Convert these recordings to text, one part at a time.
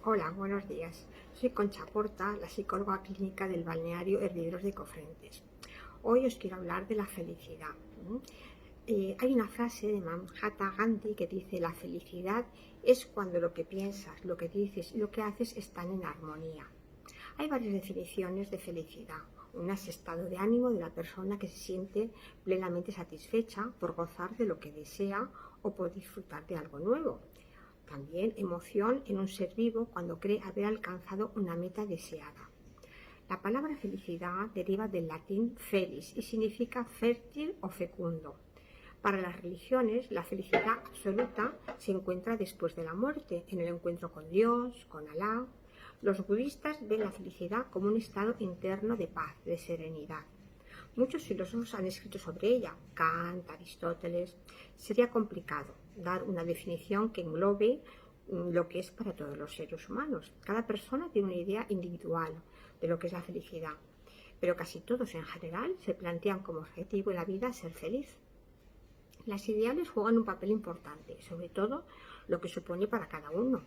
Hola, buenos días. Soy Concha Porta, la psicóloga clínica del balneario Herederos de Cofrentes. Hoy os quiero hablar de la felicidad. Hay una frase de Mahatma Gandhi que dice: la felicidad es cuando lo que piensas, lo que dices y lo que haces están en armonía. Hay varias definiciones de felicidad. Una es estado de ánimo de la persona que se siente plenamente satisfecha por gozar de lo que desea o por disfrutar de algo nuevo. También emoción en un ser vivo cuando cree haber alcanzado una meta deseada. La palabra felicidad deriva del latín felis y significa fértil o fecundo. Para las religiones, la felicidad absoluta se encuentra después de la muerte, en el encuentro con Dios, con Alá. Los budistas ven la felicidad como un estado interno de paz, de serenidad. Muchos filósofos han escrito sobre ella, Kant, Aristóteles. Sería complicado dar una definición que englobe lo que es para todos los seres humanos. Cada persona tiene una idea individual de lo que es la felicidad, pero casi todos en general se plantean como objetivo en la vida ser feliz. Las ideales juegan un papel importante, sobre todo lo que supone para cada uno,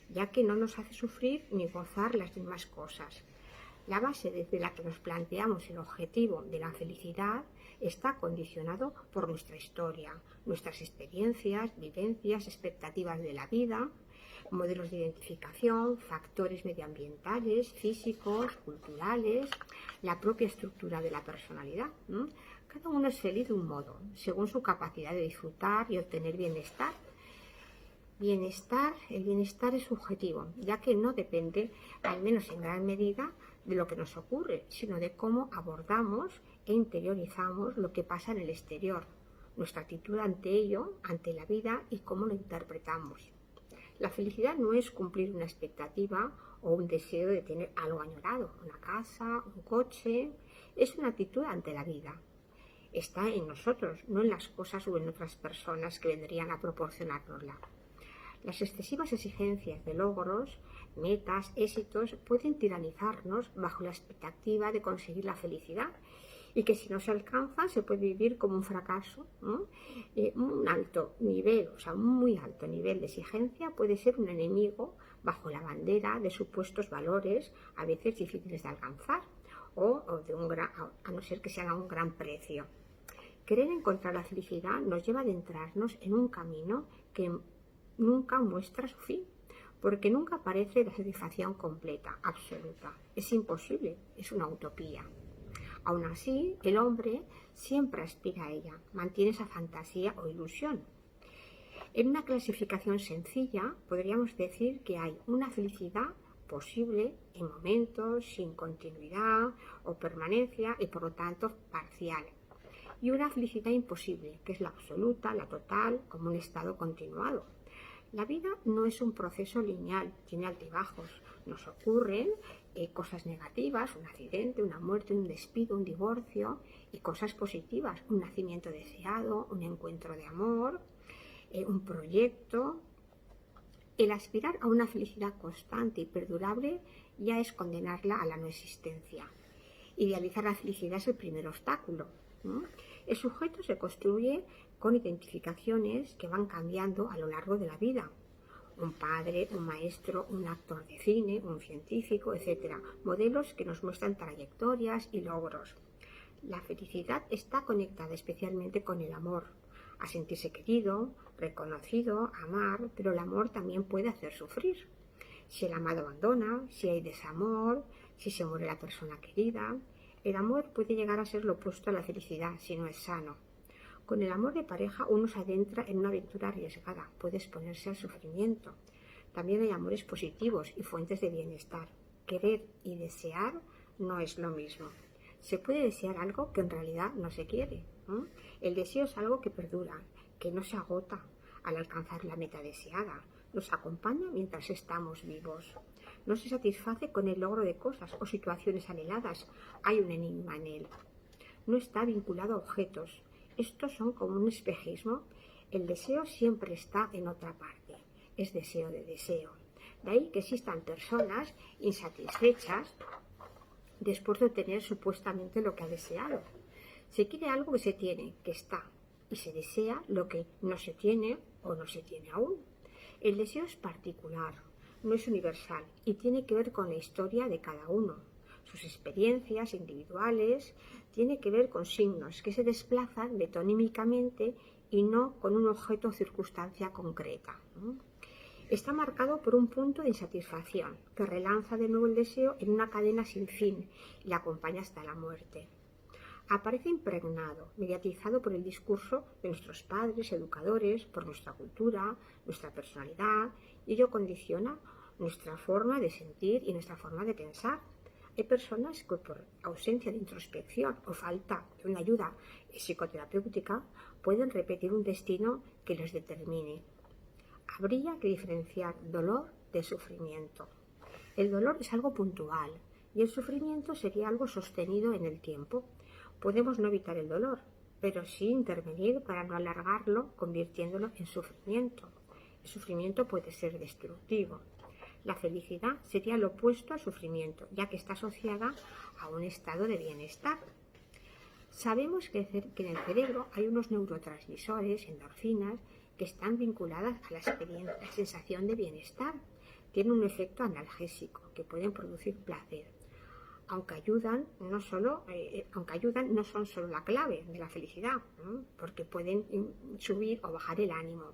ya que no nos hace sufrir ni gozar las mismas cosas. La base desde la que nos planteamos el objetivo de la felicidad está condicionado por nuestra historia, nuestras experiencias, vivencias, expectativas de la vida, modelos de identificación, factores medioambientales, físicos, culturales, la propia estructura de la personalidad. Cada uno es feliz de un modo, según su capacidad de disfrutar y obtener bienestar. El bienestar es subjetivo, ya que no depende, al menos en gran medida, de lo que nos ocurre, sino de cómo abordamos e interiorizamos lo que pasa en el exterior, nuestra actitud ante ello, ante la vida y cómo lo interpretamos. La felicidad no es cumplir una expectativa o un deseo de tener algo añorado, una casa, un coche, es una actitud ante la vida. Está en nosotros, no en las cosas o en otras personas que vendrían a proporcionárnosla. Las excesivas exigencias de logros, metas, éxitos pueden tiranizarnos bajo la expectativa de conseguir la felicidad y que si no se alcanza se puede vivir como un fracaso, ¿no? Un alto nivel, o sea, un muy alto nivel de exigencia puede ser un enemigo bajo la bandera de supuestos valores a veces difíciles de alcanzar o a no ser que sean a un gran precio. Querer encontrar la felicidad nos lleva a adentrarnos en un camino que nunca muestra su fin, porque nunca aparece la satisfacción completa, absoluta. Es imposible, es una utopía. Aún así, el hombre siempre aspira a ella, mantiene esa fantasía o ilusión. En una clasificación sencilla, podríamos decir que hay una felicidad posible en momentos, sin continuidad o permanencia y por lo tanto parcial. Y una felicidad imposible, que es la absoluta, la total, como un estado continuado. La vida no es un proceso lineal, tiene altibajos. Nos ocurren cosas negativas, un accidente, una muerte, un despido, un divorcio, y cosas positivas, un nacimiento deseado, un encuentro de amor, un proyecto. El aspirar a una felicidad constante y perdurable ya es condenarla a la no existencia. Idealizar la felicidad es el primer obstáculo, ¿no? El sujeto se construye con identificaciones que van cambiando a lo largo de la vida. Un padre, un maestro, un actor de cine, un científico, etc. Modelos que nos muestran trayectorias y logros. La felicidad está conectada especialmente con el amor, a sentirse querido, reconocido, amar, pero el amor también puede hacer sufrir. Si el amado abandona, si hay desamor, si se muere la persona querida. El amor puede llegar a ser lo opuesto a la felicidad si no es sano. Con el amor de pareja uno se adentra en una aventura arriesgada, puede exponerse al sufrimiento. También hay amores positivos y fuentes de bienestar. Querer y desear no es lo mismo. Se puede desear algo que en realidad no se quiere, ¿no? El deseo es algo que perdura, que no se agota al alcanzar la meta deseada. Nos acompaña mientras estamos vivos. No se satisface con el logro de cosas o situaciones anheladas. Hay un enigma en él. No está vinculado a objetos. Estos son como un espejismo. El deseo siempre está en otra parte. Es deseo de deseo. De ahí que existan personas insatisfechas después de obtener supuestamente lo que ha deseado. Se quiere algo que se tiene, que está, y se desea lo que no se tiene o no se tiene aún. El deseo es particular, no es universal y tiene que ver con la historia de cada uno. Sus experiencias individuales tiene que ver con signos que se desplazan metonímicamente y no con un objeto o circunstancia concreta. Está marcado por un punto de insatisfacción que relanza de nuevo el deseo en una cadena sin fin y la acompaña hasta la muerte. Aparece impregnado, mediatizado por el discurso de nuestros padres, educadores, por nuestra cultura, nuestra personalidad, y ello condiciona nuestra forma de sentir y nuestra forma de pensar. Hay personas que por ausencia de introspección o falta de una ayuda psicoterapéutica pueden repetir un destino que los determine. Habría que diferenciar dolor de sufrimiento. El dolor es algo puntual y el sufrimiento sería algo sostenido en el tiempo. Podemos no evitar el dolor, pero sí intervenir para no alargarlo, convirtiéndolo en sufrimiento. El sufrimiento puede ser destructivo. La felicidad sería lo opuesto al sufrimiento, ya que está asociada a un estado de bienestar. Sabemos que en el cerebro hay unos neurotransmisores, endorfinas, que están vinculadas a la sensación de bienestar. Tienen un efecto analgésico que pueden producir placer. Aunque ayudan, no son solo la clave de la felicidad, ¿no? Porque pueden subir o bajar el ánimo.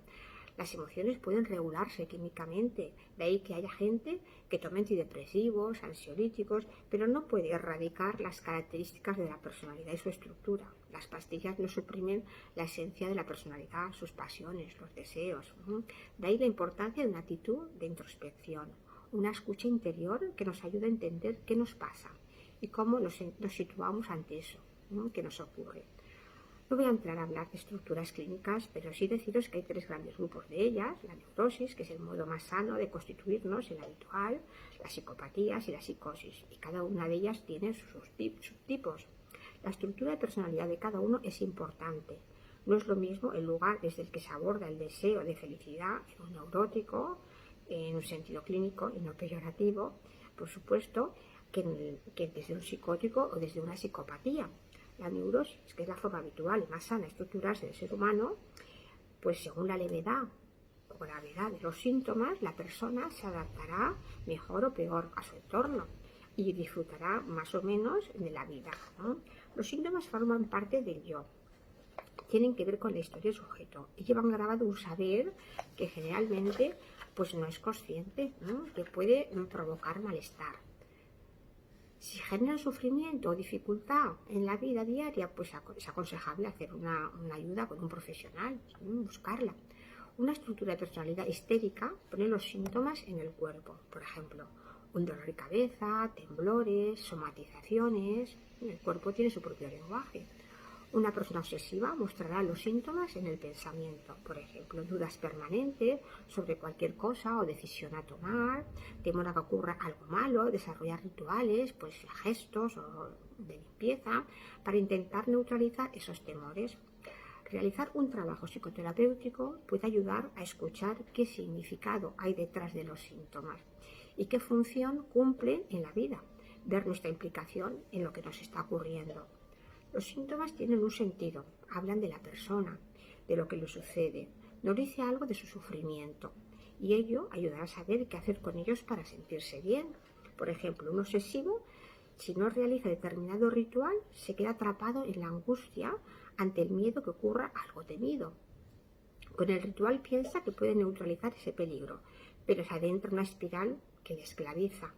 Las emociones pueden regularse químicamente, de ahí que haya gente que tome antidepresivos, ansiolíticos, pero no puede erradicar las características de la personalidad y su estructura. Las pastillas no suprimen la esencia de la personalidad, sus pasiones, los deseos. De ahí la importancia de una actitud de introspección, una escucha interior que nos ayuda a entender qué nos pasa y cómo nos situamos ante eso, ¿no? Que nos ocurre. No voy a entrar a hablar de estructuras clínicas, pero sí deciros que hay 3 grandes grupos de ellas: la neurosis, que es el modo más sano de constituirnos, el habitual, las psicopatías y la psicosis, y cada una de ellas tiene sus subtipos. La estructura de personalidad de cada uno es importante. No es lo mismo el lugar desde el que se aborda el deseo de felicidad en un neurótico, en un sentido clínico y no peyorativo, por supuesto, que desde un psicótico o desde una psicopatía. La neurosis, que es la forma habitual y más sana de estructurarse del ser humano, pues según la levedad o gravedad de los síntomas, la persona se adaptará mejor o peor a su entorno y disfrutará más o menos de la vida, ¿no? Los síntomas forman parte del yo, tienen que ver con la historia del sujeto y llevan grabado un saber que generalmente pues no es consciente, ¿no? Que puede provocar malestar. Si genera sufrimiento o dificultad en la vida diaria, pues es aconsejable hacer una ayuda con un profesional, buscarla. Una estructura de personalidad histérica pone los síntomas en el cuerpo, por ejemplo, un dolor de cabeza, temblores, somatizaciones. El cuerpo tiene su propio lenguaje. Una persona obsesiva mostrará los síntomas en el pensamiento, por ejemplo, dudas permanentes sobre cualquier cosa o decisión a tomar, temor a que ocurra algo malo, desarrollar rituales, pues gestos o de limpieza, para intentar neutralizar esos temores. Realizar un trabajo psicoterapéutico puede ayudar a escuchar qué significado hay detrás de los síntomas y qué función cumplen en la vida, ver nuestra implicación en lo que nos está ocurriendo. Los síntomas tienen un sentido, hablan de la persona, de lo que le sucede, nos dice algo de su sufrimiento y ello ayudará a saber qué hacer con ellos para sentirse bien. Por ejemplo, un obsesivo, si no realiza determinado ritual, se queda atrapado en la angustia ante el miedo que ocurra algo temido. Con el ritual piensa que puede neutralizar ese peligro, pero se adentra en una espiral que le esclaviza.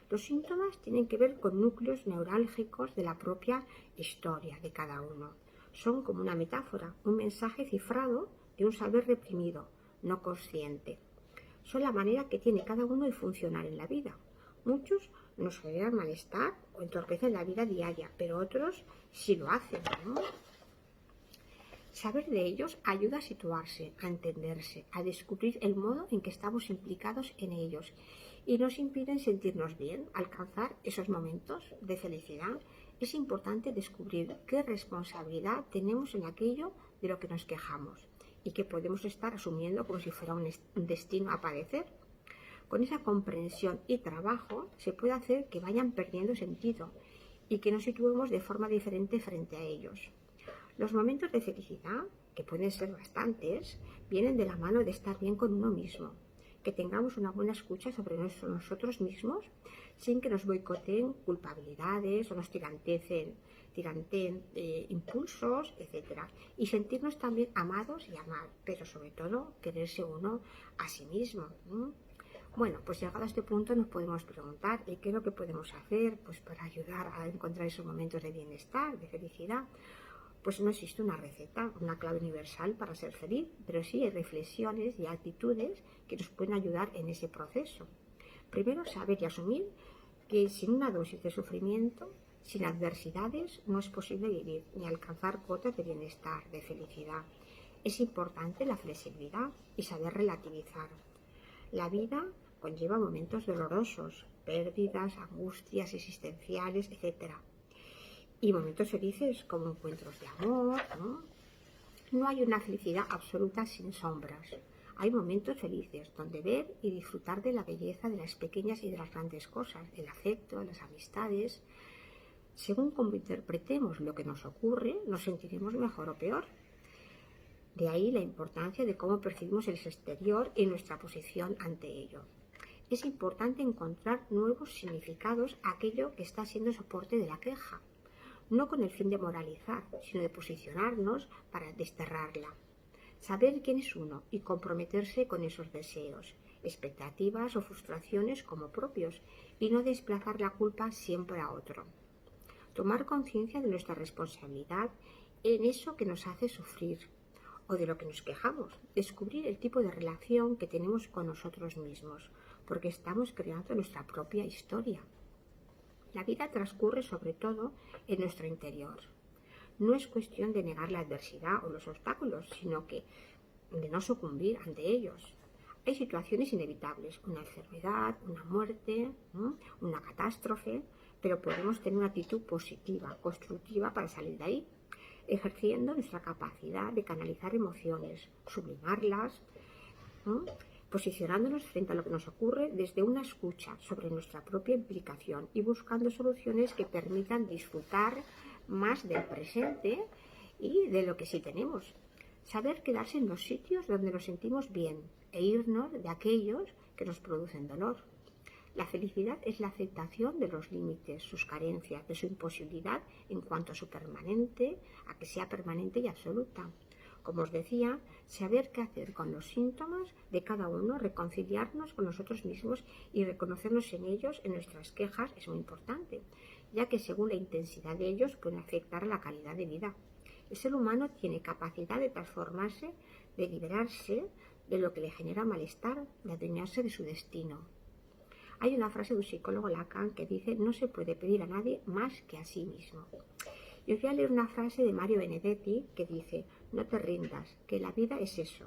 Los síntomas tienen que ver con núcleos neurálgicos de la propia historia de cada uno. Son como una metáfora, un mensaje cifrado de un saber reprimido, no consciente. Son la manera que tiene cada uno de funcionar en la vida. Muchos nos generan malestar o entorpecen la vida diaria, pero otros sí lo hacen, ¿no? Saber de ellos ayuda a situarse, a entenderse, a descubrir el modo en que estamos implicados en ellos y nos impiden sentirnos bien, alcanzar esos momentos de felicidad. Es importante descubrir qué responsabilidad tenemos en aquello de lo que nos quejamos y que podemos estar asumiendo como si fuera un destino a padecer. Con esa comprensión y trabajo se puede hacer que vayan perdiendo sentido y que nos situemos de forma diferente frente a ellos. Los momentos de felicidad, que pueden ser bastantes, vienen de la mano de estar bien con uno mismo, que tengamos una buena escucha sobre nosotros mismos, sin que nos boicoteen culpabilidades o nos tiranteen impulsos, etcétera. Y sentirnos también amados y amar, pero sobre todo quererse uno a sí mismo. Bueno, pues llegado a este punto nos podemos preguntar qué es lo que podemos hacer pues, para ayudar a encontrar esos momentos de bienestar, de felicidad. Pues no existe una receta, una clave universal para ser feliz, pero sí hay reflexiones y actitudes que nos pueden ayudar en ese proceso. Primero, saber y asumir que sin una dosis de sufrimiento, sin adversidades, no es posible vivir ni alcanzar cotas de bienestar, de felicidad. Es importante la flexibilidad y saber relativizar. La vida conlleva momentos dolorosos, pérdidas, angustias existenciales, etc. Y momentos felices como encuentros de amor, ¿no? No hay una felicidad absoluta sin sombras. Hay momentos felices donde ver y disfrutar de la belleza de las pequeñas y de las grandes cosas, el afecto, las amistades. Según cómo interpretemos lo que nos ocurre, nos sentiremos mejor o peor. De ahí la importancia de cómo percibimos el exterior y nuestra posición ante ello. Es importante encontrar nuevos significados a aquello que está siendo soporte de la queja, no con el fin de moralizar, sino de posicionarnos para desterrarla. Saber quién es uno y comprometerse con esos deseos, expectativas o frustraciones como propios y no desplazar la culpa siempre a otro. Tomar conciencia de nuestra responsabilidad en eso que nos hace sufrir o de lo que nos quejamos, descubrir el tipo de relación que tenemos con nosotros mismos, porque estamos creando nuestra propia historia. La vida transcurre sobre todo en nuestro interior. No es cuestión de negar la adversidad o los obstáculos, sino que de no sucumbir ante ellos. Hay situaciones inevitables, una enfermedad, una muerte, una catástrofe, pero podemos tener una actitud positiva, constructiva para salir de ahí, ejerciendo nuestra capacidad de canalizar emociones, sublimarlas, posicionándonos frente a lo que nos ocurre desde una escucha sobre nuestra propia implicación y buscando soluciones que permitan disfrutar más del presente y de lo que sí tenemos. Saber quedarse en los sitios donde nos sentimos bien e irnos de aquellos que nos producen dolor. La felicidad es la aceptación de los límites, sus carencias, de su imposibilidad en cuanto a que sea permanente y absoluta. Como os decía, saber qué hacer con los síntomas de cada uno, reconciliarnos con nosotros mismos y reconocernos en ellos, en nuestras quejas, es muy importante, ya que según la intensidad de ellos pueden afectar a la calidad de vida. El ser humano tiene capacidad de transformarse, de liberarse de lo que le genera malestar, de adueñarse de su destino. Hay una frase de un psicólogo, Lacan, que dice: no se puede pedir a nadie más que a sí mismo. Y os voy a leer una frase de Mario Benedetti que dice: no te rindas, que la vida es eso,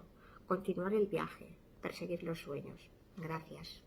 continuar el viaje, perseguir los sueños. Gracias.